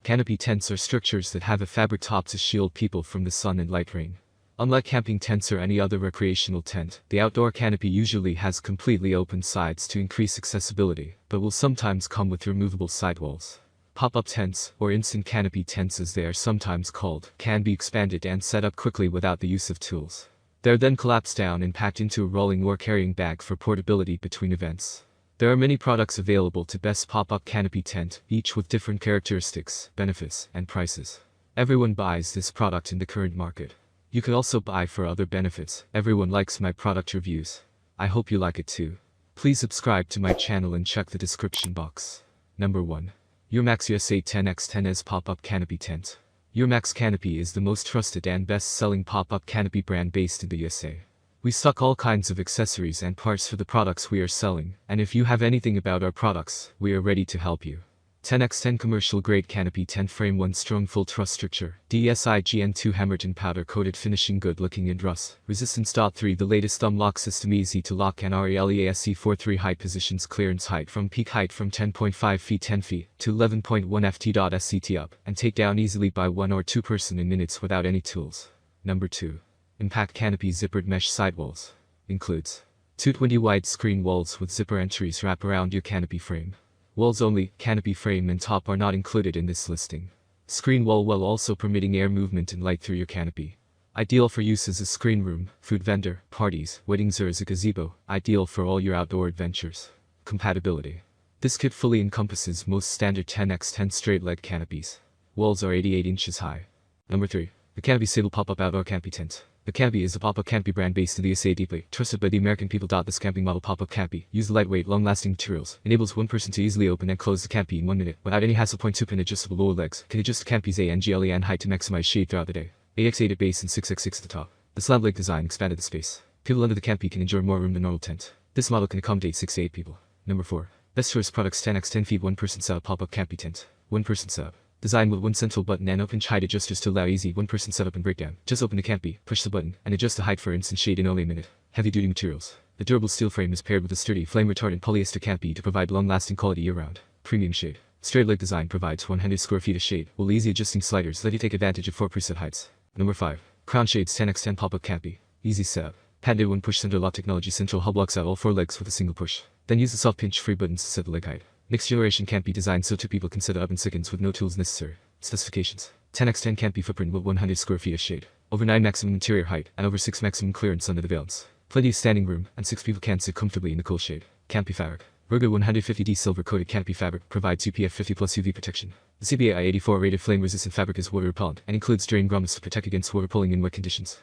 Canopy tents are structures that have a fabric top to shield people from the sun and light rain. Unlike camping tents or any other recreational tent, the outdoor canopy usually has completely open sides to increase accessibility, but will sometimes come with removable sidewalls. Pop-up tents, or instant canopy tents as they are sometimes called, can be expanded and set up quickly without the use of tools. They are then collapsed down and packed into a rolling or carrying bag for portability between events. There are many products available to best pop-up canopy tent, each with different characteristics, benefits, and prices. Everyone buys this product in the current market. You could also buy for other benefits. Everyone likes my product reviews. I hope you like it too. Please subscribe to my channel and check the description box. Number 1. Eurmax USA 10x10s Pop-Up Canopy Tent. Eurmax Canopy is the most trusted and best-selling pop-up canopy brand based in the USA. We stock all kinds of accessories and parts for the products we are selling, and if you have anything about our products, we are ready to help you. 10x10 Commercial Grade Canopy Tent Frame 1 Strong Full Truss Structure, DSIGN2 Hammered and Powder Coated Finishing Good Looking and Rust Resistance. 3 The latest thumb lock system, easy to lock and RELEASC 3 height positions, clearance height from peak height from 10.5 feet 10 feet to 11.1 ft. SCT up and take down easily by 1 or 2 person in minutes without any tools. Number 2. Impact Canopy Zippered Mesh Sidewalls. Includes 220 wide screen walls with zipper entries wrap around your canopy frame. Walls only, canopy frame and top are not included in this listing. Screen wall while also permitting air movement and light through your canopy. Ideal for use as a screen room, food vendor, parties, weddings or as a gazebo, ideal for all your outdoor adventures. Compatibility. This kit fully encompasses most standard 10x10 straight leg canopies. Walls are 88 inches high. Number 3. The Canopy Stable Pop-Up Outdoor Canopy Tent. The Canopy is a pop-up canopy brand based in the USA, deeply trusted by the American people. This camping model pop-up canopy uses lightweight, long-lasting materials, enables one person to easily open and close the canopy in 1 minute without any hassle. 2-pin adjustable lower legs can adjust the canopy's angle and height to maximize shade throughout the day. 8x8 at base and 6x6 at the top. The slant leg design expanded the space. People under the canopy can enjoy more room than normal tent. This model can accommodate 6 to 8 people. Number 4. Best Choice Products 10x10 feet 1 person setup pop-up canopy tent. 1 person setup. Designed with one central button and open height adjusters to allow easy one-person setup and breakdown. Just open the canopy, push the button, and adjust the height for instant shade in only a minute. Heavy-duty materials. The durable steel frame is paired with a sturdy, flame-retardant polyester canopy to provide long-lasting quality year-round. Premium shade. Straight leg design provides 100 square feet of shade, while easy adjusting sliders let you take advantage of 4 preset heights. Number 5. Crown Shades 10x10 Pop-Up Canopy. Easy setup. Patented one-push center lock technology. Central hub locks out all 4 legs with a single push. Then use the soft pinch-free buttons to set the leg height. Next generation canopy designed so 2 people can set it up in seconds with no tools necessary. Specifications. 10x10 canopy footprint with 100 square feet of shade. Over 9 maximum interior height and over 6 maximum clearance under the valance. Plenty of standing room and 6 people can sit comfortably in the cool shade. Canopy fabric. Rugged 150D silver coated canopy fabric provides UPF 50 plus UV protection. The CBAI 84 rated flame resistant fabric is water repellent and includes drain grommets to protect against water pulling in wet conditions.